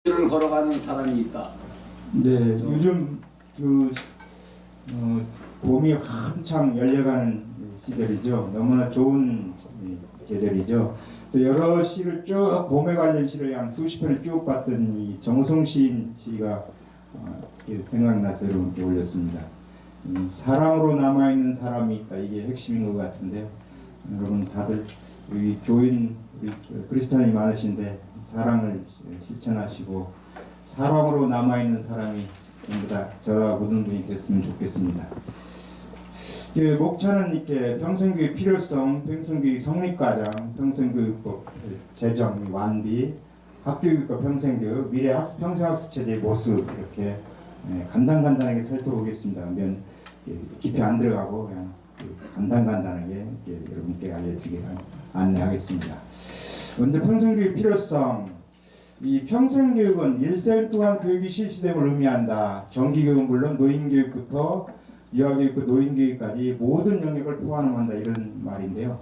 길을 걸어가는 사람이 있다. 네, 요즘 봄이 한창 열려가는 시절이죠. 너무나 좋은 계절이죠. 그래서 여러 시를 쭉 봄에 관련 시를 한 수십 편을 쭉 봤던 이 정우성 시인 시가 생각나서 여러분께 올렸습니다. 사랑으로 남아있는 사람이 있다. 이게 핵심인 것 같은데요. 여러분 다들 우리 교인 우리 그리스도인이 많으신데 사랑을 실천하시고 사랑으로 남아있는 사람이 전부 다 저와 모든 분이 됐으면 좋겠습니다. 목차는 이렇게 평생교육 필요성, 평생교육 성립과정, 평생교육법 제정 완비, 학교교육과 평생교육, 미래 평생학습체제의 모습 이렇게 간단하게 살펴보겠습니다. 깊이 안 들어가고 그냥 간단하게 여러분께 알려드리게 안내하겠습니다. 먼저 평생교육 필요성. 이 평생교육은 일생 동안 교육이 실시됨을 의미한다. 정기교육은 물론 노인교육부터 유아교육부터 노인교육까지 모든 영역을 포함한다. 이런 말인데요.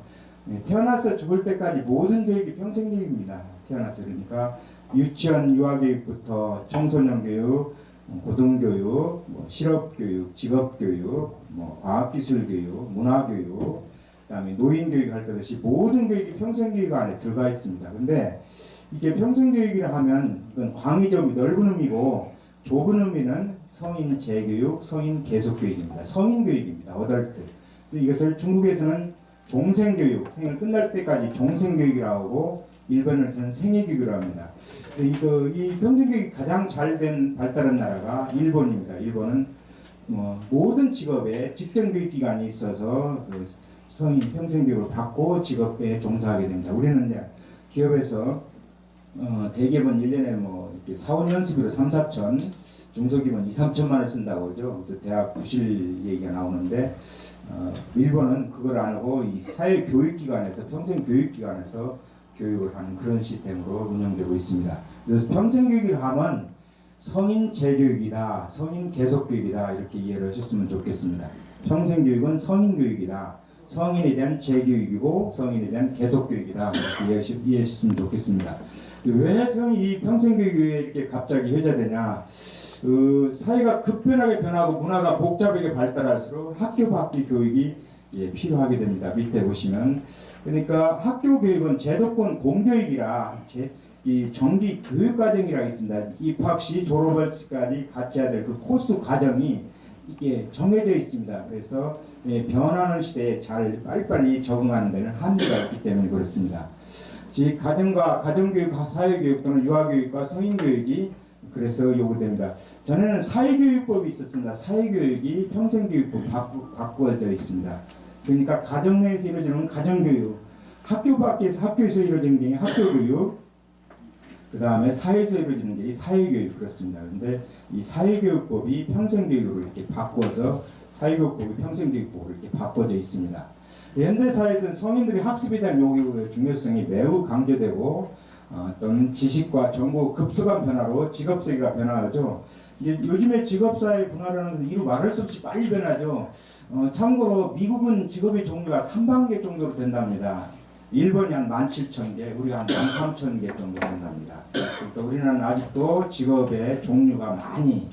태어나서 죽을 때까지 모든 교육이 평생교육입니다. 태어나서 그러니까 유치원 유아교육부터 청소년교육, 고등교육, 실업교육, 직업교육, 과학기술교육, 문화교육, 그다음에 노인교육 할 것 없이 모든 교육이 평생교육 안에 들어가 있습니다. 근데 이게 평생교육이라 하면 이건 광의적이 넓은 의미고 좁은 의미는 성인 재교육, 성인 계속교육입니다. 성인교육입니다. 어덜트. 이것을 중국에서는 종생교육, 생을 끝날 때까지 종생교육이라고 하고 일본에서는 생애교육이라고 합니다. 이 평생교육이 가장 잘된 발달한 나라가 일본입니다. 일본은 모든 직업에 직전교육기관이 있어서 성인 평생교육을 받고 직업에 종사하게 됩니다. 우리는 이제 기업에서 대기업은 1년에 이렇게 4, 5년수비로 3, 4천, 중소기업은 2, 3천만 원 쓴다고 하죠. 그래서 대학 부실 얘기가 나오는데 일본은 그걸 안 하고 이 사회교육기관에서 평생교육기관에서 교육을 하는 그런 시스템으로 운영되고 있습니다. 그래서 평생교육을 하면 성인 재교육이다, 성인 계속교육이다 이렇게 이해를 하셨으면 좋겠습니다. 평생교육은 성인교육이다, 성인에 대한 재교육이고 성인에 대한 계속교육이다 이렇게 이해하셨으면 좋겠습니다. 왜 이 평생교육이 이렇게 갑자기 회자되냐? 사회가 급변하게 변하고 문화가 복잡하게 발달할수록 학교 밖의 교육이 필요하게 됩니다. 밑에 보시면 그러니까 학교 교육은 제도권 공교육이라 이 정기 교육과정이라고 있습니다. 입학 시 졸업까지 같이 해야 될 그 코스 과정이 이게 정해져 있습니다. 그래서 변하는 시대에 잘 빨리빨리 적응하는 데는 한계가 있기 때문에 그렇습니다. 즉 가정교육, 사회교육 또는 유아교육과 성인교육이 그래서 요구됩니다. 전에는 사회교육법이 있었습니다. 사회교육이 평생교육법 바꾸어져 있습니다. 그러니까 가정 내에서 이루어지는 가정교육, 학교 밖에서 학교에서 이루어지는 게 학교교육, 그 다음에 사회에서 이루어지는 게 사회교육 그렇습니다. 그런데 이 사회교육법이 평생교육으로 이렇게 바꿔서 사회교육법이 평생교육법으로 이렇게 바꿔져 있습니다. 현대사회에서는 성인들이 학습에 대한 요구의 중요성이 매우 강조되고 또는 지식과 정보 급속한 변화로 직업세계가 변화하죠. 요즘에 직업사회 분화라는 것은 이루 말할 수 없이 빨리 변하죠. 참고로 미국은 직업의 종류가 3만개 정도로 된답니다. 일본이 한 17,000개, 우리가 한 13,000개 정도 된답니다. 그러니까 우리나라는 아직도 직업의 종류가 많이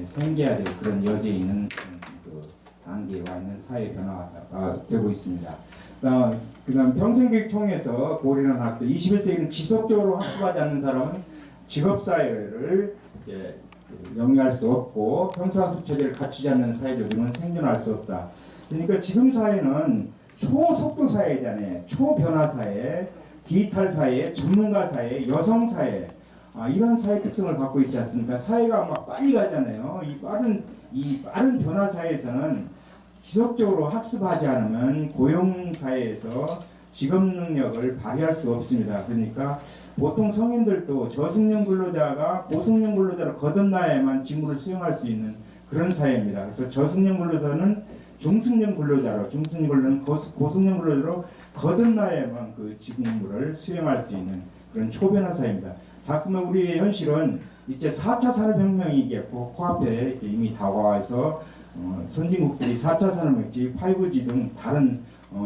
생겨야 될 그런 여지에 있는 단계에 와 있는 사회 변화가 되고 있습니다. 그다음 평생교육 통해서 고리는 학교 21세기는 지속적으로 학습하지 않는 사람은 직업사회를 영위할 수 없고 평생학습 체제를 갖추지 않는 사회 조직은 생존할 수 없다. 그러니까 지금 사회는 초속도 사회잖아요. 초변화 사회, 디지털 사회, 전문가 사회, 여성 사회 이런 사회 특성을 갖고 있지 않습니까? 사회가 막 빨리 가잖아요. 이 빠른 변화 사회에서는 지속적으로 학습하지 않으면 고용 사회에서 직업 능력을 발휘할 수 없습니다. 그러니까 보통 성인들도 저승년 근로자가 고승년 근로자로 거듭나야만 직무를 수행할 수 있는 그런 사회입니다. 그래서 저승년 근로자는 중승년 근로자로, 중승년 근로자는 고승년 근로자로 거듭나야만 그 직무를 수행할 수 있는 그런 초변화 사회입니다. 자꾸만 우리의 현실은 이제 4차 산업혁명이 이게 코앞에 이미 다가와서 선진국들이 4차 산업혁명, 5G 등 다른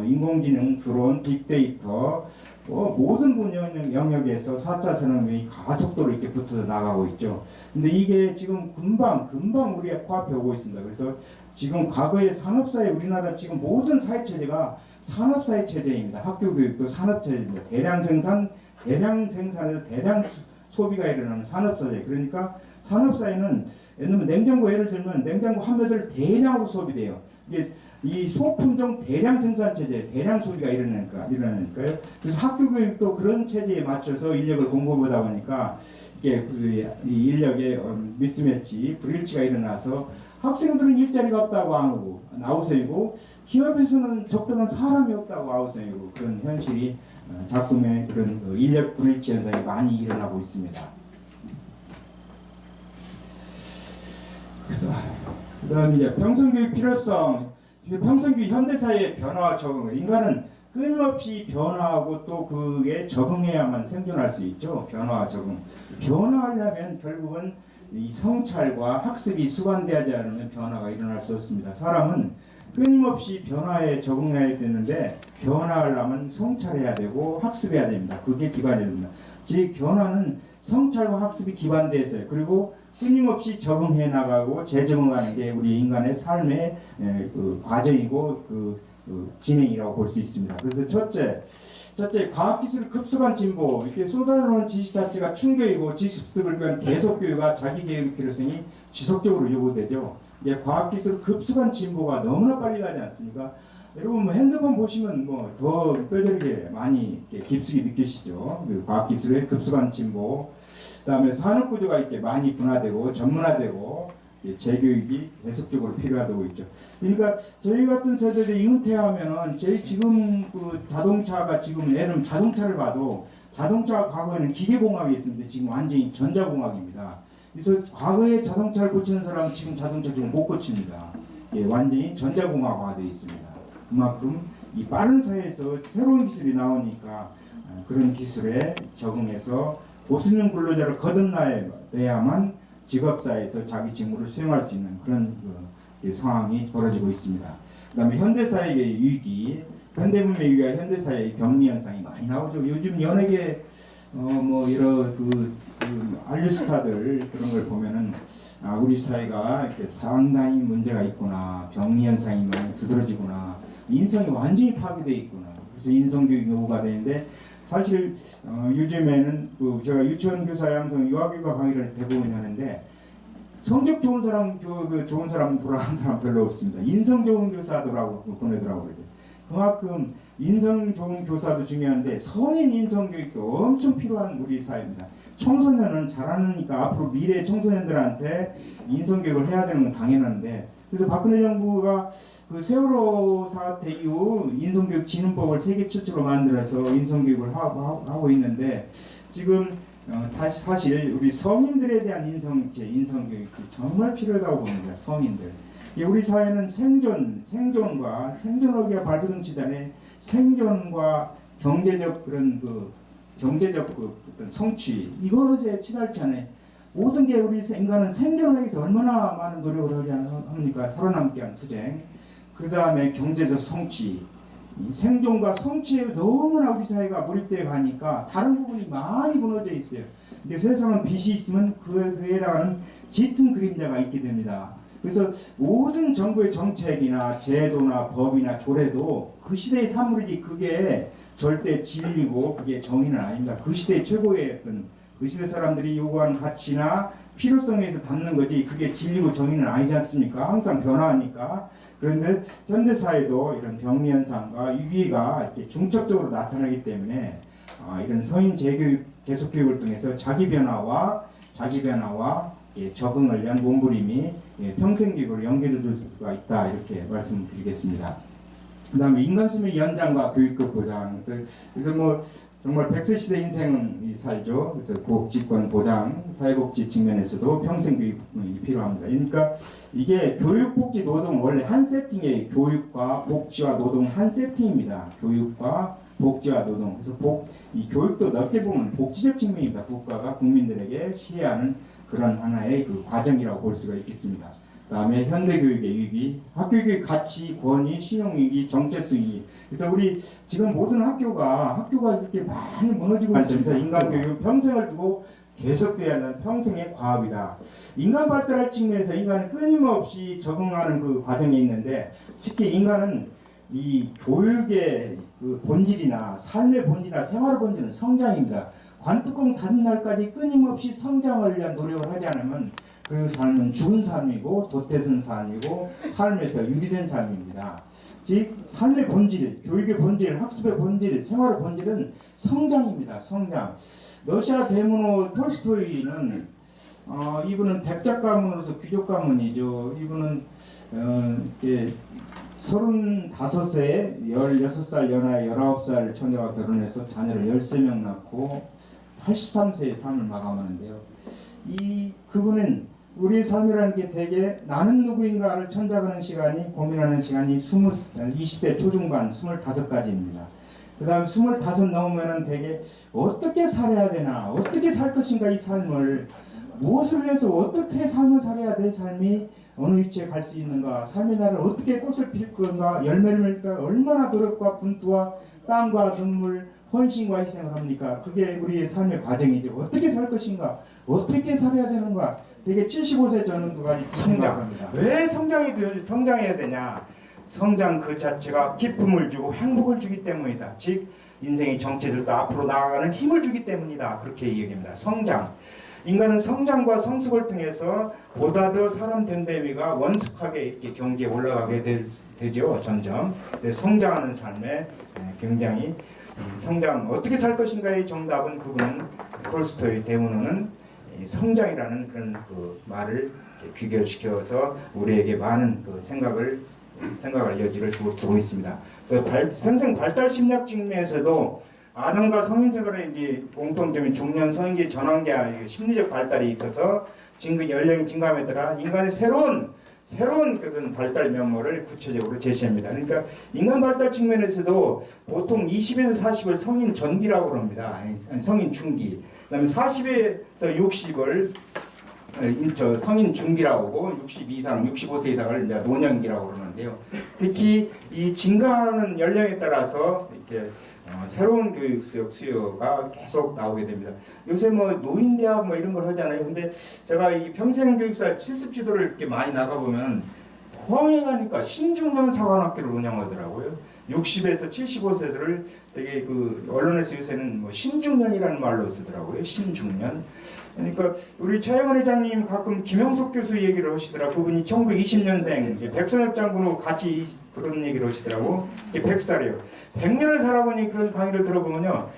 인공지능, 드론, 빅데이터 모든 영역에서 4차 산업이 가속도로 이렇게 붙어 나가고 있죠. 근데 이게 지금 금방 우리 코앞에 오고 있습니다. 그래서 지금 과거의 산업사회 우리나라 지금 모든 사회체제가 산업사회 체제입니다. 학교 교육도 산업체제입니다. 대량 생산에서 대량 소비가 일어나는 산업사회. 그러니까 산업사회는 예를 들면 냉장고 한 매들 대량으로 소비돼요. 이게 이 소품종 대량 생산 체제, 대량 소비가 일어나니까요. 그래서 학교 교육도 그런 체제에 맞춰서 인력을 공급하다 보니까 이게 이 인력의 미스매치, 불일치가 일어나서 학생들은 일자리가 없다고 하고 아우성이고 기업에서는 적당한 사람이 없다고 아우성이고 그런 현실이 작품의 그런 인력 불일치 현상이 많이 일어나고 있습니다. 그다음 이제 평생교육 필요성, 평생교육 현대사회의 변화와 적응. 인간은 끊임없이 변화하고 또 그에 적응해야만 생존할 수 있죠. 변화와 적응. 변화하려면 결국은 이 성찰과 학습이 수반되지 않으면 변화가 일어날 수 없습니다. 사람은 끊임없이 변화에 적응해야 되는데 변화하려면 성찰해야 되고 학습해야 됩니다. 그게 기반이 됩니다. 즉 변화는 성찰과 학습이 기반되어 있어요. 그리고 끊임없이 적응해 나가고 재적응하는 게 우리 인간의 삶의 그 과정이고 그 진행이라고 볼 수 있습니다. 그래서 첫째 과학기술 급속한 진보, 이렇게 쏟아나오는 지식 자체가 충격이고 지식 습득을 위한 계속 교육과 자기 계획의 필요성이 지속적으로 요구되죠. 이게 과학기술 급속한 진보가 너무나 빨리 가지 않습니까? 여러분 뭐 핸드폰 보시면 뭐 더 뼈저리게 많이 깊숙이 느끼시죠. 그 과학기술의 급속한 진보, 그다음에 산업구조가 이렇게 많이 분화되고 전문화되고 재교육이 계속적으로 필요하다고 있죠. 그러니까 저희 같은 세대들이 은퇴하면은 저희 지금 그 자동차가 지금 예를 자동차를 봐도 자동차 과거에는 기계공학이 있습니다. 지금 완전히 전자공학입니다. 그래서 과거에 자동차를 고치는 사람은 지금 자동차 지금 못 고칩니다. 예, 완전히 전자공학화되어 있습니다. 그만큼 이 빠른 사회에서 새로운 기술이 나오니까 그런 기술에 적응해서 고수능 근로자를 거듭나야만 직업사회에서 자기 직무를 수행할 수 있는 그런 상황이 벌어지고 있습니다. 그 다음에 현대사회의 위기, 현대문명의 위기와 현대사회의 격리 현상이 많이 나오죠. 요즘 연예계 뭐 이런 한류스타들 그런 걸 보면은 우리 사회가 이렇게 상당히 문제가 있구나, 격리 현상이 많이 두드러지구나, 인성이 완전히 파괴되어 있구나. 그래서 인성교육 요구가 되는데 사실 요즘에는 제가 유치원 교사에 항상 유아교육과 강의를 대부분 하는데 성적 좋은 사람, 좋은 사람 돌아가는 사람 별로 없습니다. 인성 좋은 교사들하고 보내더라고요. 그만큼 인성 좋은 교사도 중요한데 성인 인성 교육도 엄청 필요한 우리 사회입니다. 청소년은 잘하니까 앞으로 미래 청소년들한테 인성 교육을 해야 되는 건 당연한데, 그래서 박근혜 정부가 그 세월호 사태 이후 인성교육 진흥법을 세계 최초로 만들어서 인성교육을 하고 있는데 지금 다시 사실 우리 성인들에 대한 인성교육이 정말 필요하다고 봅니다. 성인들. 우리 사회는 생존하기가 발버둥치다네 생존과 경제적 어떤 성취 이것에 치달지 않아요. 모든 게 우리 인간은 생존을 위해서 얼마나 많은 노력을 하지 합니까? 살아남기 위한 투쟁. 그 다음에 경제적 성취. 생존과 성취에 너무나 우리 사회가 몰입되어 가니까 다른 부분이 많이 무너져 있어요. 근데 세상은 빛이 있으면 그에 해당하는 짙은 그림자가 있게 됩니다. 그래서 모든 정부의 정책이나 제도나 법이나 조례도 그 시대의 산물이지 그게 절대 진리고 그게 정의는 아닙니다. 그 시대의 최고의 어떤 그 시대 사람들이 요구하는 가치나 필요성에서 닿는 거지 그게 진리고 정의는 아니지 않습니까? 항상 변화하니까. 그런데 현대사회도 이런 격리 현상과 위기가 이렇게 중첩적으로 나타나기 때문에 이런 성인 재교육, 계속교육을 통해서 자기 변화와 적응을 위한 몸부림이 평생교육으로 연결될 수가 있다 이렇게 말씀드리겠습니다. 그 다음에 인간수명 연장과 교육급 보장. 그래서 뭐 정말 100세 시대 인생은 살죠. 그래서 복지권 보장, 사회복지 측면에서도 평생교육이 필요합니다. 그러니까 이게 교육, 복지, 노동 원래 한 세팅이에요. 교육과 복지와 노동 한 세팅입니다. 교육과 복지와 노동. 그래서 이 교육도 넓게 보면 복지적 측면입니다. 국가가 국민들에게 시해하는 그런 하나의 그 과정이라고 볼 수가 있겠습니다. 그다음에 현대교육의 위기, 학교교육 가치, 권위, 신용위기, 정체성 위기. 그래서 우리 지금 모든 학교가 이렇게 많이 무너지고 있습니다. 인간교육 평생을 두고 계속돼야 하는 평생의 과업이다. 인간 발달할 측면에서 인간은 끊임없이 적응하는 그 과정이 있는데, 특히 인간은 이 교육의 그 본질이나 삶의 본질이나 생활의 본질은 성장입니다. 관뚜껑 닫은 날까지 끊임없이 성장을 위한 노력을 하지 않으면 그 삶은 죽은 삶이고 도태된 삶이고 삶에서 유리된 삶입니다. 즉 삶의 본질, 교육의 본질, 학습의 본질, 생활의 본질은 성장입니다. 성장. 러시아 대문호 톨스토이는 이분은 백작 가문으로서 귀족 가문이죠. 이분은 이렇게 35세에 16살 연하의 19살 처녀와 결혼해서 자녀를 13명 낳고 83세의 삶을 마감하는데요. 그분은 우리의 삶이라는 게 되게 나는 누구인가를 천작하는 시간이, 고민하는 시간이 20대 초중반 25가지입니다. 그 다음에 25 넘으면은 되게 어떻게 살아야 되나, 어떻게 살 것인가, 이 삶을 무엇을 위해서 어떻게 삶을 살아야 될 삶이 어느 위치에 갈 수 있는가, 삶의 나를 어떻게 꽃을 필 건가, 열매를 맺을까, 얼마나 노력과 분투와 땀과 눈물, 헌신과 희생을 합니까? 그게 우리의 삶의 과정이죠. 어떻게 살 것인가, 어떻게 살아야 되는가. 되게 75세 전후까지 성장합니다. 왜 성장해야 되냐? 성장 그 자체가 기쁨을 주고 행복을 주기 때문이다. 즉 인생의 정체들도 앞으로 나아가는 힘을 주기 때문이다. 그렇게 얘기합니다. 성장. 인간은 성장과 성숙을 통해서 보다 더 사람 됨됨이가 원숙하게 이렇게 경지에 올라가게 되죠. 점점. 성장하는 삶에 굉장히 성장 어떻게 살 것인가의 정답은 그분은 톨스토이 대문호는 성장이라는 그런 그 말을 귀결시켜서 우리에게 많은 그 생각할 여지를 두고 있습니다. 그래서 평생 발달 심리학 측면에서도 아동과 성인 생활의 이제 공통점인 중년 성인기 전환기의 심리적 발달이 있어서 연령이 증가함에 따라 인간의 새로운 그런 발달 면모를 구체적으로 제시합니다. 그러니까 인간 발달 측면에서도 보통 20에서 40을 성인 전기라고 합니다. 성인 중기. 그다음에 40에서 60을 성인 중기라고 하고 60 이상, 65세 이상을 노년기라고 그러는데요. 특히 이 증가하는 연령에 따라서 이렇게 새로운 교육 수요가 계속 나오게 됩니다. 요새 뭐 노인대학 뭐 이런 걸 하잖아요. 근데 제가 이 평생교육사 실습 지도를 이렇게 많이 나가보면 포항에 가니까 신중년 사관학교를 운영하더라고요. 60에서 75세들을 되게 그 언론에서 요새는 뭐 신중년이라는 말로 쓰더라고요. 신중년. 그러니까 우리 차영원 회장님 가끔 김영석 교수 얘기를 하시더라고. 그분이 1920년생 백선엽 장군하고 같이 그런 얘기를 하시더라고. 100살이에요. 100년을 살아보니 그런 강의를 들어보면요,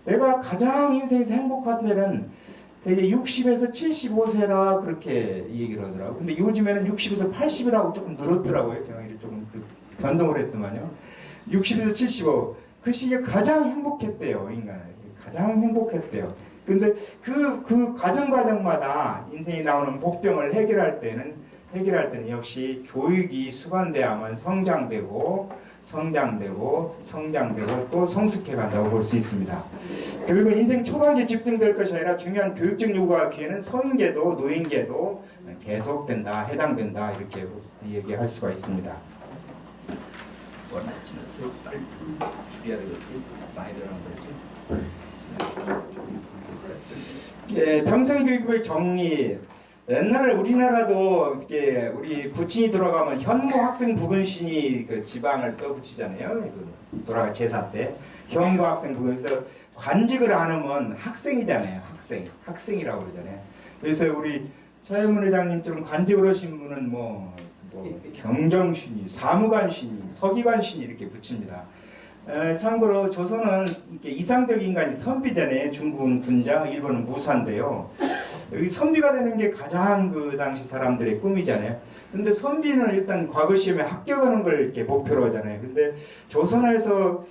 내가 가장 인생에서 행복한 때는 되게 60에서 75세라 그렇게 얘기를 하더라고. 근데 요즘에는 60에서 80이라고 조금 늘었더라고요. 제가 조금 변동을 했더만요. 60에서 75. 그 시기에 가장 행복했대요. 인간은 가장 행복했대요. 근데 그 과정마다 인생이 나오는 복병을 해결할 때는 역시 교육이 수반돼야만 성장되고 또 성숙해 간다고 볼 수 있습니다. 교육은 인생 초반기에 집중될 것이 아니라 중요한 교육적 요구가 기에는 성인계도 노인계도 계속된다, 해당된다 이렇게 얘기할 수가 있습니다. 예, 평생교육의 정리. 옛날 우리나라도 이렇게 우리 부친이 돌아가면 현모 학생 부근신이 그 지방을 써 붙이잖아요. 돌아가 제사 때 현모 학생 부근에서 관직을 안 하면 학생이잖아요. 학생이라고 그러잖아요. 그래서 우리 차영문 회장님처럼 관직을 하신 분은 뭐 경정신이, 사무관신이, 서기관신이 이렇게 붙입니다. 참고로 조선은 이렇게 이상적 인간이 선비잖아요. 중국은 군자, 일본은 무사인데요. 여기 선비가 되는 게 가장 그 당시 사람들의 꿈이잖아요. 근데 선비는 일단 과거 시험에 합격하는 걸 이렇게 목표로 하잖아요. 근데 조선에서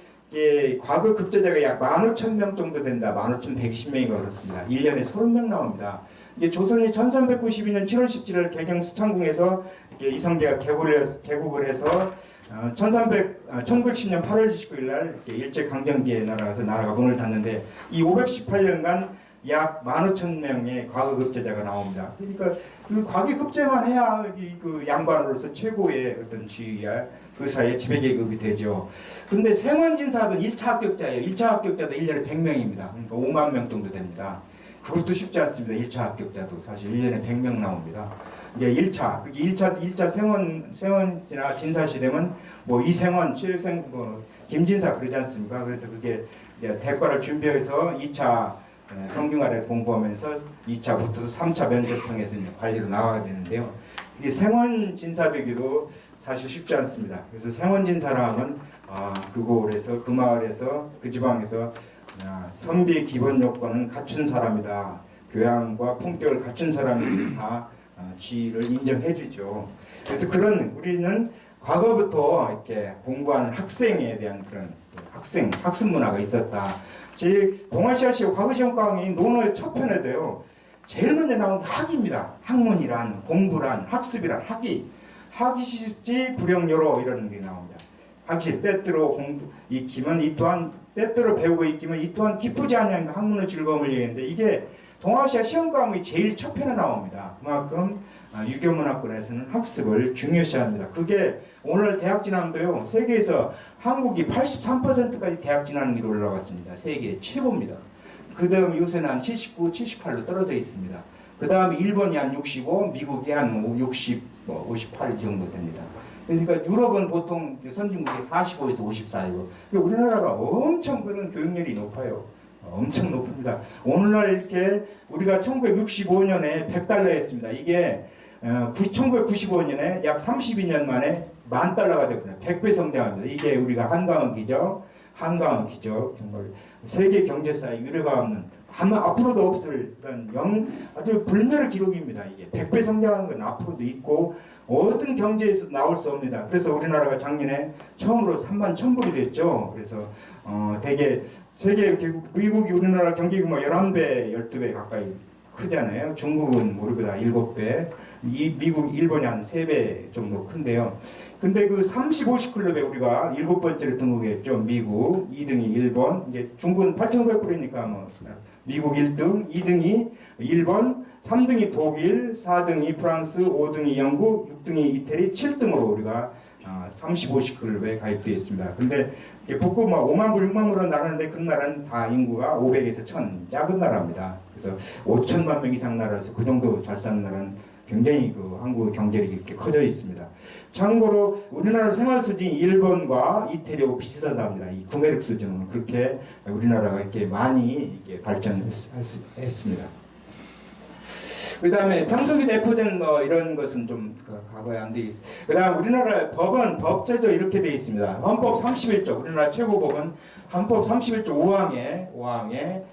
과거 급제자가 약 15,000명 정도 된다. 15,120명이가 그렇습니다. 1년에 30명 나옵니다. 이게 조선이 1392년 7월 17일 개경 수창궁에서 이성계가 개국을 해서 1910년 8월 29일 날 일제 강점기에 날아가서 나라가 문을 닫는데 이 518년간 약 15,000명의 과거급제자가 나옵니다. 그러니까 그 과거급제만 해야 그 양반으로서 최고의 어떤 지위야 그 사이에 지배계급이 되죠. 근데 생원진사도 1차 합격자예요. 1차 합격자도 1년에 100명입니다. 그러니까 5만 명 정도 됩니다. 그것도 쉽지 않습니다. 1차 합격자도 사실 1년에 100명 나옵니다. 이제 1차, 그게 1차 생원이나 진사시 되면 뭐 이생원, 최생, 김진사 그러지 않습니까? 그래서 그게 이제 대과를 준비해서 2차 성균관에 공부하면서 2차 붙어서 3차 면접 통해서 이제 관리로 나가야 되는데요. 그게 생원 진사되기도 사실 쉽지 않습니다. 그래서 생원 진사라 하면 그곳에서 그 마을에서 그 지방에서 선비의 기본 요건은 갖춘 사람이다. 교양과 품격을 갖춘 사람이 다 지위를 인정해주죠. 그래서 그런 우리는 과거부터 이렇게 공부하는 학생에 대한 그런 학습 문화가 있었다. 제 동아시아시아 과거시험 강의 논어의 첫 편에도요. 제일 먼저 나온 게 학입니다. 학문이란 공부란 학습이란 학이 학이시지 불영요로 이런 게 나옵니다. 학시 때때로 공부 익히면 이 또한 때때로 배우고 익히면 이 또한 기쁘지 아니하니까 학문의 즐거움을 얘기했는데 이게 동아시아 시험 과목이 제일 첫 편에 나옵니다. 그만큼 유교문화권에서는 학습을 중요시합니다. 그게 오늘 대학 진학도요. 세계에서 한국이 83%까지 대학 진학률이 올라갔습니다. 세계 최고입니다. 그 다음 요새는 한 79, 78로 떨어져 있습니다. 그 다음에 일본이 한 65, 미국이 한 60, 58 정도 됩니다. 그러니까 유럽은 보통 선진국이 45에서 54이고 우리나라가 엄청 그런 교육열이 높아요. 엄청 높습니다. 오늘날 이렇게 우리가 1965년에 100달러였습니다. 이게 1995년에 약 32년 만에 10,000달러가 되거든요. 100배 성장합니다. 이게 우리가 한강의 기적, 정말 세계 경제사에 유례가 없는 앞으로도 없을 그런 아주 불멸의 기록입니다. 이게 100배 성장하는 건 앞으로도 있고 어떤 경제에서 나올 수 없습니다. 그래서 우리나라가 작년에 처음으로 31,000불이 됐죠. 그래서 되게 세계 미국이 우리나라 경제 규모 11배, 12배 가까이 크잖아요. 중국은 모르겠다 7배, 미국, 일본이 한 3배 정도 큰데요. 근데 그 30, 50 클럽에 우리가 7번째로 등극했죠. 미국, 2등이 일본, 이제 중국은 8,500불이니까 뭐 미국 1등, 2등이 일본, 3등이 독일, 4등이 프랑스, 5등이 영국, 6등이 이태리, 7등으로 우리가 30, 50 클럽에 가입되어 있습니다. 근데 북구 뭐 5만 불, 6만 불은 나라인데 그 나라는 다 인구가 500에서 1000 작은 나라입니다. 그래서 5천만 명 이상 나라에서 그 정도 잘 사는 나라는 굉장히 그 한국 경제력이 이렇게 커져 있습니다. 참고로 우리나라 생활 수준이 일본과 이태리하고 비슷하답니다. 이 구매력 수준은 그렇게 우리나라가 이렇게 많이 이렇게 발전했습니다. 그 다음에 평소기 내포된 이런 것은 좀 과거에 안 돼 있어요. 그 다음 우리나라 법은 법제도 이렇게 돼 있습니다. 헌법 31조, 우리나라 최고법은 헌법 31조 5항에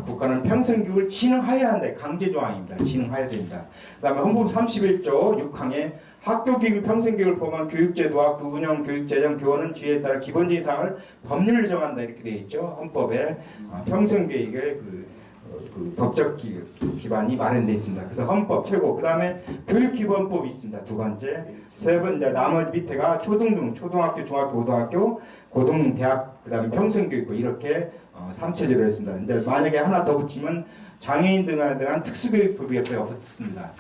국가는 평생교육을 진흥하여야 한다. 강제조항입니다. 진흥하여야 됩니다. 그 다음에 헌법 31조 6항에 학교교육 평생교육을 포함한 교육제도와 그 운영, 교육재정, 교원은 지혜에 따라 기본적인 사항을 법률로 정한다. 이렇게 되어 있죠. 헌법에 평생교육의 그 법적 기반이 마련되어 있습니다. 그래서 헌법 최고, 그 다음에 교육기본법이 있습니다. 두 번째, 세 번째, 나머지 밑에가 초등등, 초등학교, 중학교, 고등학교, 고등, 대학, 그 다음에 평생교육부 이렇게 3체제로 했습니다. 이제 만약에 하나 더 붙이면 장애인 등에 대한 특수교육법이 옆에 붙습니다.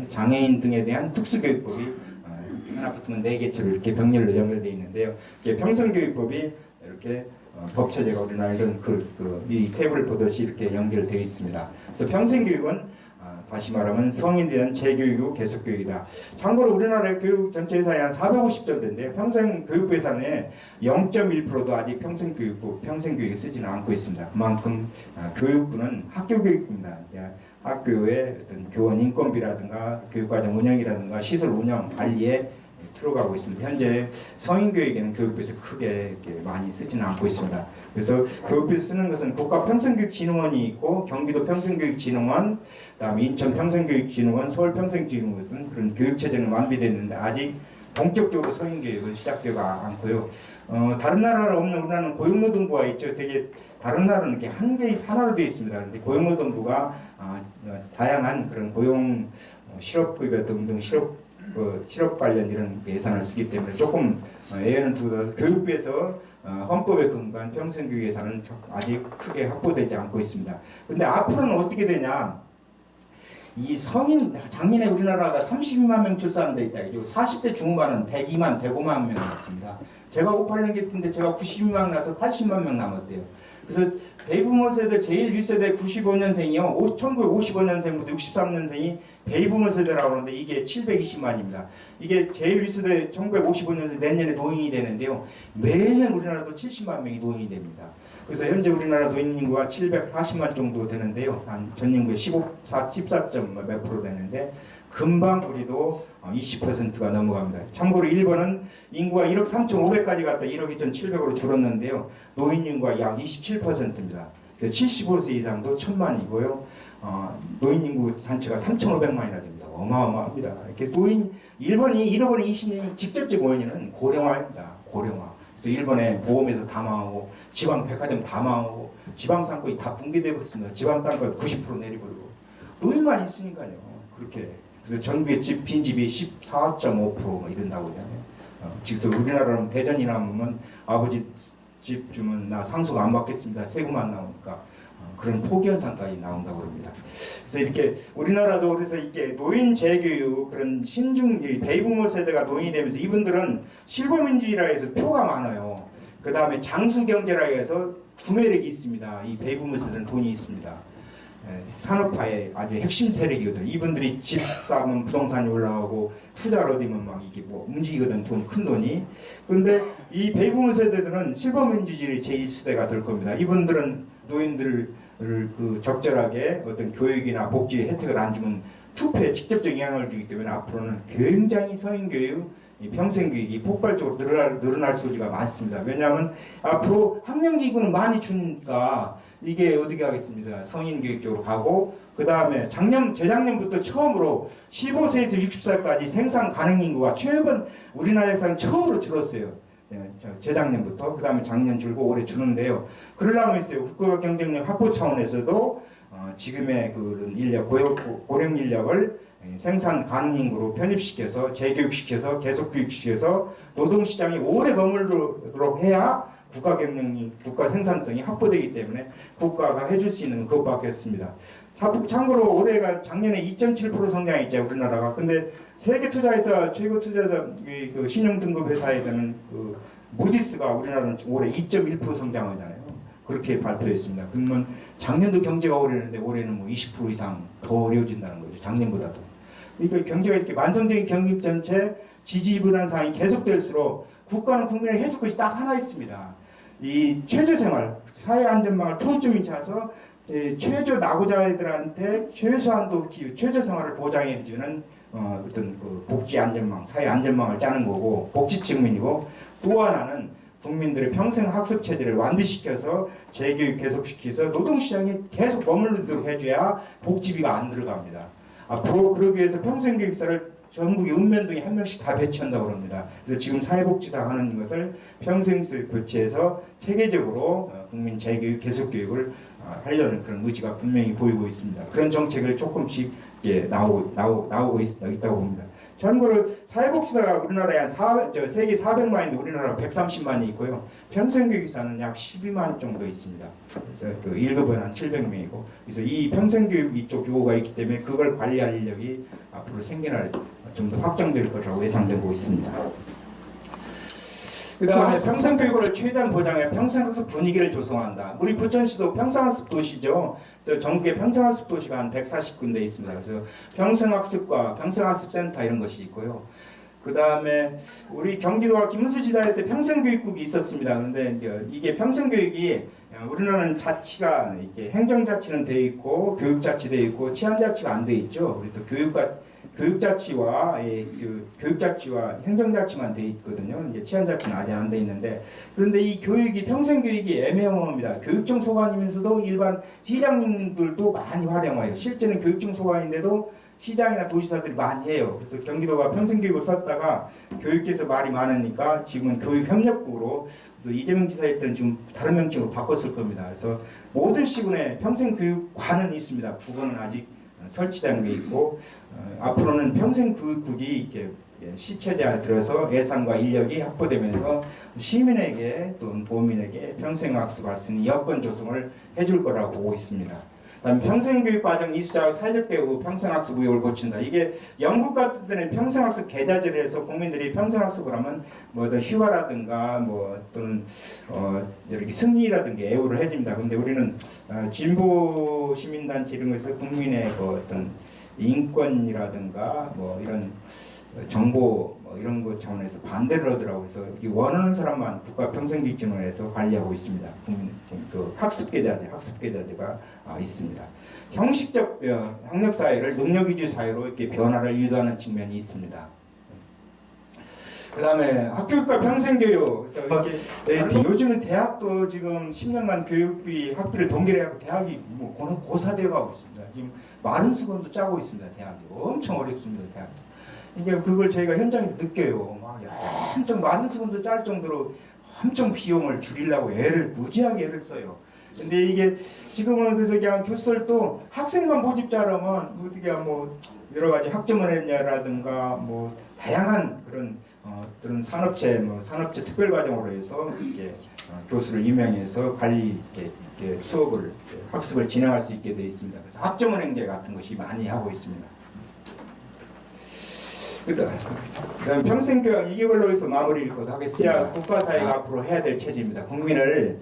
장애인 등에 대한 특수교육법이 하나 붙으면 4개체로 이렇게 병렬로 연결되어 있는데요. 이게 평생교육법이 이렇게 법체제가 우리나라 이런 이 탭을 보듯이 이렇게 연결되어 있습니다. 그래서 평생교육은 다시 말하면 성인에 대한 재교육, 계속교육이다. 참고로 우리나라 교육 전체 예산이 한 450조인데 평생교육부 예산의 0.1%도 아직 평생교육에 쓰지는 않고 있습니다. 그만큼 교육부는 학교교육입니다. 학교의 어떤 교원 인건비라든가 교육과정 운영이라든가 시설 운영, 관리에 들어가고 있습니다. 현재 성인교육에는 교육부에서 크게 이렇게 많이 쓰지는 않고 있습니다. 그래서 교육부에서 쓰는 것은 국가평생교육진흥원이 있고 경기도 평생교육진흥원, 그다음에 인천 평생교육진흥원, 서울 평생교육진흥원 그런 교육체제는 완비됐는데 아직 본격적으로 성인교육은 시작되가 않고요. 다른 나라는 없는 우리나라는 고용노동부가 있죠. 되게 다른 나라는 이렇게 한 개의 산하로 되어 있습니다. 근데 고용노동부가 다양한 그런 고용 실업급여 등등 실업 그 실업 관련 이런 예산을 쓰기 때문에 조금 애연은 두고 교육부에서 헌법에 근거한 평생교육 예산은 아직 크게 확보되지 않고 있습니다. 근데 앞으로는 어떻게 되냐? 이 성인 작년에 우리나라가 32만 명 출산한 데 있다. 40대 중반은 102만, 105만 명이었습니다. 제가 58년 때인데 제가 92만 나서 80만 명 남았대요. 그래서 베이브머 세대 제일 윗세대 95년생이요. 1955년생부터 63년생이 베이브머 세대라고 하는데 이게 720만입니다. 이게 제일 윗세대 1955년생 내년에 노인이 되는데요. 매년 우리나라도 70만 명이 노인이 됩니다. 그래서 현재 우리나라 노인 인구가 740만 정도 되는데요. 한 전 인구의 14점 몇 프로 되는데 금방 우리도 20%가 넘어갑니다. 참고로 일본은 인구가 1억 3,500까지 갔다 1억 2,700으로 줄었는데요. 노인 인구가 약 27%입니다. 그래서 75세 이상도 1,000만이고요. 노인 인구 단체가 3,500만이나 됩니다. 어마어마합니다. 이렇게 일본이 잃어버린 20년의 직접적 원인은 고령화입니다. 고령화. 그래서 일본의 보험에서 다 망하고 지방 백화점 다 망하고 지방 상권이 다 붕괴되고 있습니다. 지방 땅값 90% 내리버리고 노인만 있으니까요. 그렇게 그래서 전국의 빈집이 14.5% 이런다고 하잖아요. 지금 우리나라는 대전이나 보면 아버지 집 주면 나 상속 안 받겠습니다. 세금만 나오니까 그런 포기 현상까지 나온다고 합니다. 그래서 이렇게 우리나라도 그래서 이렇게 노인 재교육 그런 신중 베이브머 세대가 노인이 되면서 이분들은 실버민주주의라 해서 표가 많아요. 그 다음에 장수 경제라 해서 구매력이 있습니다. 이 베이브머 세대는 돈이 있습니다. 산업화의 아주 핵심 세력이거든. 이분들이 집 사면 부동산이 올라가고 투자를 얻으면 막 이게 뭐 움직이거든. 큰 돈이. 근데 이 베이브머 세대들은 실버민주주의 제1세대가 될 겁니다. 이분들은 노인들을 그 적절하게 어떤 교육이나 복지 혜택을 안 주면 투표에 직접적 영향을 주기 때문에 앞으로는 굉장히 성인교육, 평생교육이 폭발적으로 늘어날 소지가 많습니다. 왜냐하면 앞으로 학령기금을 많이 주니까 이게 어떻게 하겠습니다. 성인교육 쪽으로 가고 그 다음에 재작년부터 처음으로 15세에서 60살까지 생산 가능 인구가 최근 우리나라 역사상 처음으로 줄었어요. 재작년부터 그 다음에 작년 줄고 올해 주는데요. 그러려면 있어요. 국가 경쟁력 확보 차원에서도 지금의 그런 인력 고령 인력을 생산 가능 인구로 편입시켜서 재교육시켜서 계속 교육시켜서 노동시장에 오래 머물도록 해야 국가 경쟁력, 국가 생산성이 확보되기 때문에 국가가 해줄 수 있는 그것밖에 없습니다. 참고로 올해가 작년에 2.7% 성장했죠 우리나라가. 근데 세계 투자회사 최고 투자자 그 신용 등급 회사에 되는 그 무디스가 우리나라는 올해 2.1% 성장하잖아요. 그렇게 발표했습니다. 그러면 작년도 경제가 어려웠는데 올해는 뭐 20% 이상 더 어려워진다는 거죠. 작년보다도. 그러니까 경제가 이렇게 만성적인 경기 전체 지지불안 상황이 계속될수록 국가는 국민에게 해줄 것이 딱 하나 있습니다. 이 최저생활, 사회 안전망을 초점이 차서 최저 낙오자들한테 최소한도 최저생활을 보장해주는 어떤 그 복지 안전망, 사회 안전망을 짜는 거고 복지 측면이고 또 하나는 국민들의 평생 학습 체제를 완비시켜서 재교육 계속시켜서 노동시장에 계속 머물도록 해줘야 복지비가 안 들어갑니다. 앞으로 그러기 위해서 평생교육사를 전국의 읍면동에 한 명씩 다 배치한다고 합니다. 그래서 지금 사회복지사 하는 것을 평생교육 교체해서 체계적으로 국민 재교육, 계속교육을 하려는 그런 의지가 분명히 보이고 있습니다. 그런 정책을 조금씩 나오고 있다고 봅니다. 참고로 사회복지사가 우리나라에 세계 400만인데 우리나라가 130만이 있고요. 평생교육사는 약 12만 정도 있습니다. 그래서 그 1급은 한 700명이고 그래서 이 평생교육 이쪽 요구가 있기 때문에 그걸 관리할 인력이 앞으로 생겨날 좀 더 확장될 것이라고 예상되고 있습니다. 그 다음에 평생교육을 최대한 보장해 평생학습 분위기를 조성한다. 우리 부천시도 평생학습 도시죠. 전국에 평생학습 도시가 한 140군데 있습니다. 그래서 평생학습과 평생학습센터 이런 것이 있고요. 그 다음에 우리 경기도가 김문수 지사 때 평생교육국이 있었습니다. 그런데 이게 평생교육이 우리나라는 자치가 이렇게 행정자치는 돼 있고 교육자치 돼 있고 치안자치가 안 돼 있죠. 그래서 교육자치와 행정자치만 돼 있거든요. 이제 치안자치는 아직 안 돼 있는데 그런데 이 교육이 평생교육이 애매모호합니다. 교육청 소관이면서도 일반 시장님들도 많이 활용해요. 실제는 교육청 소관인데도 시장이나 도지사들이 많이 해요. 그래서 경기도가 평생교육을 썼다가 교육계에서 말이 많으니까 지금은 교육협력국으로 이재명 지사 때는 지금 다른 명칭으로 바꿨을 겁니다. 그래서 모든 시군에 평생교육관은 있습니다. 국어는 아직 설치된 게 있고 앞으로는 평생교육국이 이렇게 시체제에 들어서 예산과 인력이 확보되면서 시민에게 또는 도민에게 평생학습할 수 있는 여건 조성을 해줄 거라고 보고 있습니다. 그다음에 평생교육 과정 이수자 사회적 대우 평생학습 의욕을 고친다. 이게 영국 같은 데는 평생학습 계좌제를 해서 국민들이 평생학습을 하면 뭐 휴가라든가 뭐 또는 이렇게 승리라든가 애우를 해줍니다. 근데 우리는 진보 시민단체 이런 거에서 국민의 그 어떤 인권이라든가 뭐 이런 정보 뭐 이런 것 차원에서 반대를 하더라고요. 그래서 원하는 사람만 국가평생교육진흥원에서 관리하고 있습니다. 그 학습계좌제가 있습니다. 형식적 학력사회를 능력위주 사회로 이렇게 변화를 유도하는 측면이 있습니다. 그 다음에 학교육과 평생교육. 그래서 요즘은 대학도 지금 10년간 교육비 학비를 동결해갖고 대학이 뭐 고사되어 가고 있습니다. 지금 마른 수건도 짜고 있습니다. 대학이 엄청 어렵습니다. 대학도. 이게 그걸 저희가 현장에서 느껴요. 막 엄청 많은 수건도 짤 정도로 엄청 비용을 줄이려고 무지하게 애를 써요. 근데 이게 지금은 그래서 그냥 교수들도 학생만 모집자라면 어떻게 뭐 여러 가지 학점을 했냐라든가 뭐 다양한 그런 산업체 특별 과정으로 해서 이렇게 교수를 임명해서 관리 이렇게 수업을 학습을 진행할 수 있게 되어 있습니다. 그래서 학점을 행제 같은 것이 많이 하고 있습니다. 그다음 평생교육 2개월로 해서 마무리를 하겠습니다. 국가사회가 앞으로 해야 될 체제입니다. 국민을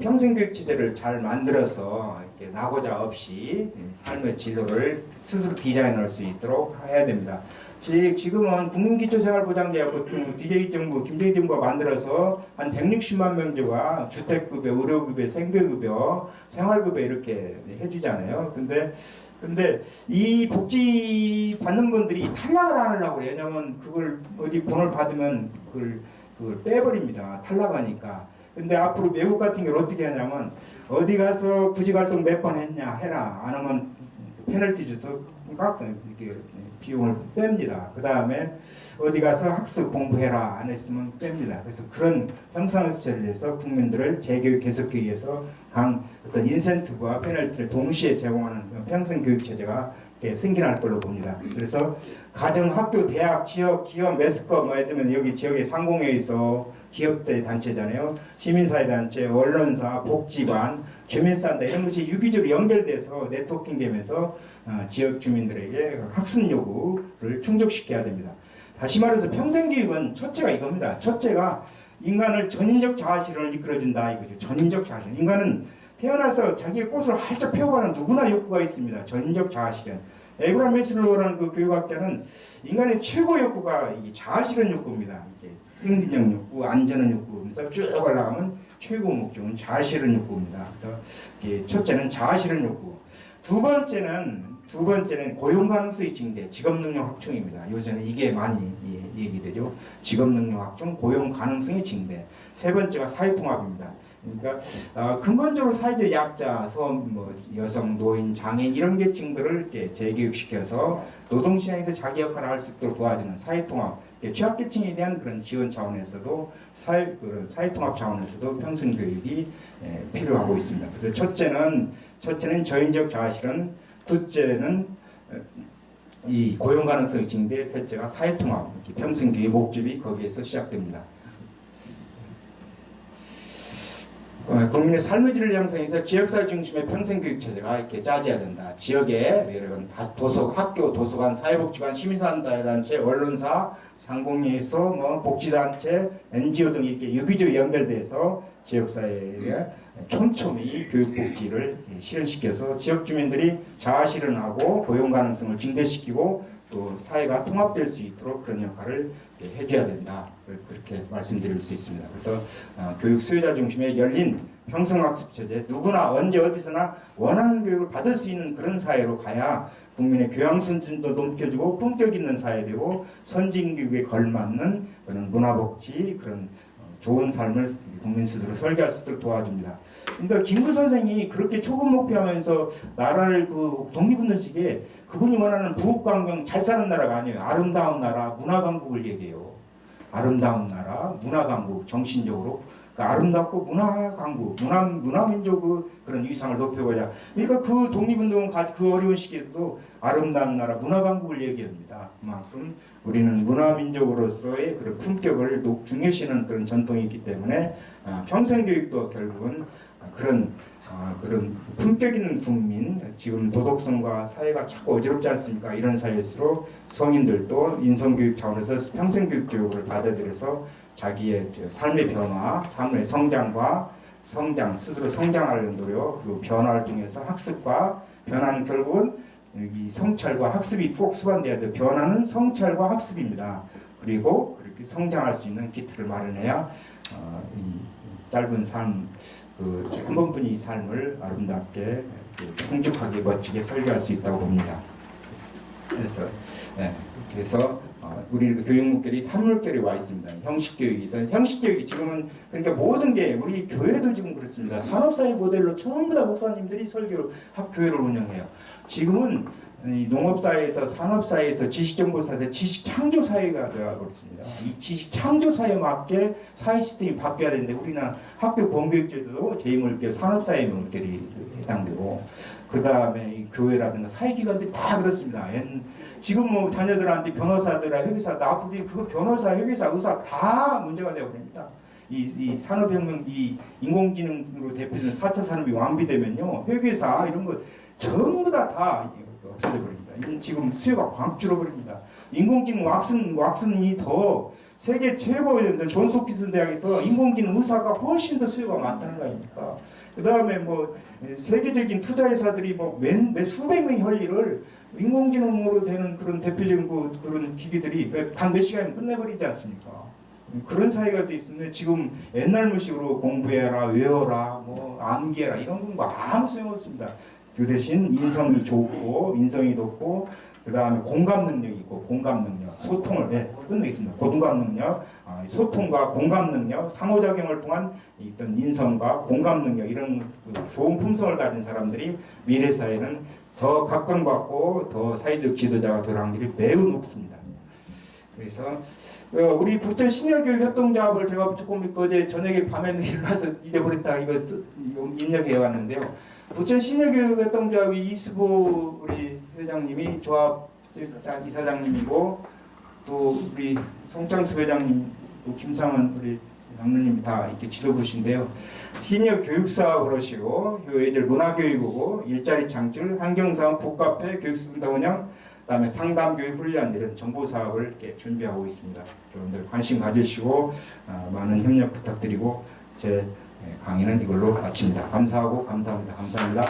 평생교육 체제를 잘 만들어서 이렇게 나고자 없이 삶의 진로를 스스로 디자인할 수 있도록 해야 됩니다. 지금은 국민기초생활보장제하고 DJ 정부, 김대희 정부가 만들어서 한 160만 명조가 주택급여, 의료급여, 생계급여, 생활급여 이렇게 해주잖아요. 근데 이 복지 받는 분들이 탈락을 안 하려고 해요. 왜냐면 그걸 어디 돈을 받으면 그걸 빼버립니다. 탈락하니까. 근데 앞으로 외국 같은 경우는 어떻게 하냐면 어디 가서 구직활동 몇 번 했냐 해라. 안 하면 페널티 줘서 이렇게 비용을 뺍니다. 그 다음에 어디 가서 학습 공부해라 안 했으면 뺍니다. 그래서 그런 평생학습제를 해서 국민들을 재교육 계속하기 위해서 어떤 인센티브와 페널티를 동시에 제공하는 평생교육 체제가 생겨날 걸로 봅니다. 그래서 가정, 학교, 대학, 지역, 기업, 매스컴, 뭐 예를 들면 여기 지역의 상공회의소, 기업대 단체잖아요. 시민사회단체, 언론사, 복지관, 주민센터 이런 것이 유기적으로 연결돼서 네트워킹 되면서 지역 주민들에게 학습 요구를 충족시켜야 됩니다. 다시 말해서 평생교육은 첫째가 이겁니다. 첫째가 인간을 전인적 자아실현을 이끌어준다 이거죠. 전인적 자아실현. 인간은 태어나서 자기의 꽃을 활짝 펴고가는 누구나 욕구가 있습니다. 전인적 자아실현. 에브라임 매슬로우라는 그 교육학자는 인간의 최고 욕구가 이 자아실현 욕구입니다. 이게 생리적 욕구, 안전한 욕구면서 쭉 올라가면 최고 목적은 자아실현 욕구입니다. 그래서 첫째는 자아실현 욕구. 두 번째는 고용 가능성의 증대, 직업 능력 확충입니다. 요새는 이게 많이 얘기되죠. 직업 능력 확충, 고용 가능성의 증대. 세 번째가 사회통합입니다. 그러니까 근본적으로 사회적 약자, 여성, 노인, 장애인 이런 계층들을 이렇게 재교육시켜서 노동시장에서 자기 역할을 할 수 있도록 도와주는 사회통합, 취약계층에 대한 그런 지원 차원에서도 사회통합 차원에서도 평생교육이 필요하고 있습니다. 그래서 첫째는 저인적 자아실현, 둘째는 이 고용 가능성의 증대, 셋째가 사회통합, 평생교육 목적이 거기에서 시작됩니다. 국민의 삶의 질을 형성해서 지역사회 중심의 평생교육 체제가 이렇게 짜져야 된다. 지역에 학교, 도서관, 사회복지관, 시민사회단체, 언론사, 상공회의소, 복지단체, NGO 등 이렇게 유기적으로 연결돼서 지역사회에 촘촘히 교육복지를 실현시켜서 지역 주민들이 자아실현하고 고용 가능성을 증대시키고 또 사회가 통합될 수 있도록 그런 역할을 해줘야 된다. 그렇게 말씀드릴 수 있습니다. 그래서 교육 수요자 중심의 열린 평생학습체제, 누구나 언제 어디서나 원하는 교육을 받을 수 있는 그런 사회로 가야 국민의 교양 수준도 높여지고 품격 있는 사회 되고 선진교육에 걸맞는 그런 문화복지, 그런 좋은 삶을 국민 스스로 설계할 수 있도록 도와줍니다. 그러니까 김구 선생이 그렇게 초급 목표하면서 나라를 독립운동식에 그분이 원하는 부국강경 잘 사는 나라가 아니에요. 아름다운 나라, 문화강국을 얘기해요. 아름다운 나라, 문화강국, 정신적으로 그러니까 아름답고 문화 강국, 문화민족의 그런 위상을 높여보자. 그러니까 그 독립운동은 그 어려운 시기에도 아름다운 나라, 문화 강국을 얘기합니다. 그만큼 우리는 문화민족으로서의 그런 품격을 중요시하는 그런 전통이 있기 때문에 평생교육도 결국은 그런 품격 있는 국민, 지금 도덕성과 사회가 자꾸 어지럽지 않습니까? 이런 사회일수록 성인들도 인성교육 차원에서 평생교육적으로 받아들여서 자기의 삶의 변화, 삶의 성장과 스스로 성장하려는 노력, 그 변화를 통해서 학습과 변화는 결국은 이 성찰과 학습이 꼭 수반돼야 돼요. 변화는 성찰과 학습입니다. 그리고 그렇게 성장할 수 있는 기틀을 마련해야 이 짧은 삶, 한 번뿐인 이 삶을 아름답게 풍족하게 멋지게 설계할 수 있다고 봅니다. 그래서 우리 교육 목결이 3물결이 와 있습니다. 형식교육이 지금은 그러니까 모든 게 우리 교회도 지금 그렇습니다. 산업사회 모델로 전부 다 목사님들이 교회를 운영해요. 지금은 이 농업사회에서 산업사회에서 지식정보사회에서 지식창조사회가 되어버렸습니다. 이 지식창조사회에 맞게 사회 시스템이 바뀌어야 되는데 우리는 학교 공교육제도도 제2물결 산업사회 물결이 해당되고 그 다음에 이 교회라든가 사회기관들이 다 그렇습니다. 지금 뭐 자녀들한테 변호사들이나 회계사들 앞으로 그거 변호사, 회계사, 의사 다 문제가 되어버립니다. 이 산업혁명, 이 인공지능으로 대표되는 4차 산업이 완비되면요, 회계사 이런 거 전부 다 없어져 버립니다. 지금 수요가 확 줄어버립니다. 인공지능 왁슨이 더 세계 최고의 존스홉킨스 대학에서 인공지능 의사가 훨씬 더 수요가 많다는 거 아닙니까? 그 다음에 뭐 세계적인 투자회사들이 뭐 몇 수백 명이 할 일을 인공지능으로 되는 그런 대표적인 그런 기기들이 단 몇 시간이면 끝내버리지 않습니까? 그런 사회가 돼 있는데 지금 옛날 무식으로 공부해라, 외워라, 뭐 암기해라 이런 건 뭐 아무 소용없습니다. 그 대신 인성이 좋고 인성이 높고 그 다음에 공감 능력이 있고 공감 능력, 소통을 끝내겠습니다. 고공감 능력, 소통과 공감 능력, 상호작용을 통한 어떤 인성과 공감 능력 이런 좋은 품성을 가진 사람들이 미래 사회는 더 각광받고 더 사회적 지도자가 될 확률이 매우 높습니다. 그래서 우리 부천 시니어교육 협동조합을 제가 조금 어제 저녁에 밤에 일어나서 잊어버렸다 이거 입력해 왔는데요. 부천 시니어교육 협동조합이 이수보 우리 회장님이 조합 이사장님이고 또 우리 송창수 회장님 또 김상원 우리 장로님이 다 이렇게 지도부신데요. 시니어 교육사업을 하시고 애들 문화교육이고 일자리 창출, 환경사업, 북카페, 교육센터 운영, 그다음에 상담교육 훈련 이런 정보사업을 이렇게 준비하고 있습니다. 여러분들 관심 가지시고 많은 협력 부탁드리고 제 강의는 이걸로 마칩니다. 감사하고 감사합니다. 감사합니다.